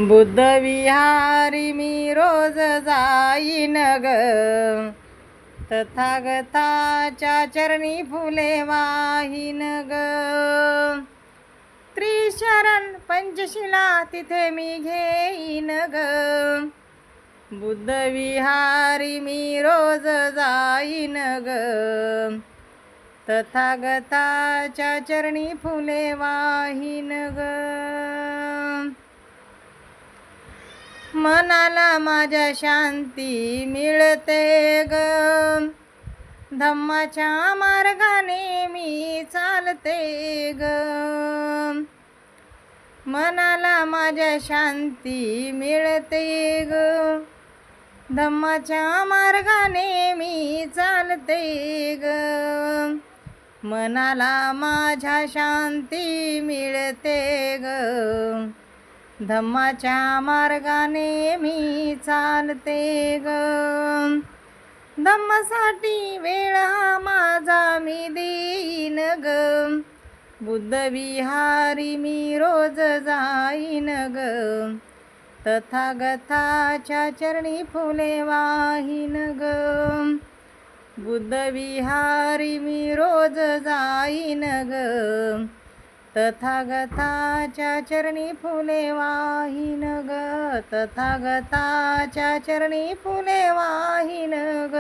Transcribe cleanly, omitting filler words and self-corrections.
बुद्ध विहारी मी रोज जाईन ग, तथागताच्या चरणी फुले वाहीन ग. त्रिशरण पंचशिला तिथे मी घेईन ग, बुद्ध विहारी मी रोज जाईन ग, तथागताच्या चरणी फुले वाहीन ग. मनाला माझ्या शांती मिळते ग, धम्माच्या मार्गाने मी चालते ग. मनाला माझ्या शांती मिळते ग, धम्माच्या मार्गाने मी चालते ग. मनाला माझ्या शांती मिळते ग, धम्माच्या मार्गाने मी चालते ग. धम्मासाठी वेळ हा माझा मी देईन ग, बुद्ध विहारी मी रोज जाईन ग, तथागताच्या चरणी फुले वाहीन ग. बुद्ध विहारी मी रोज जाईन ग, तथागताच्या चरणी फुले वाहीन ग, तथागताच्या चरणी फुले वाहीन ग.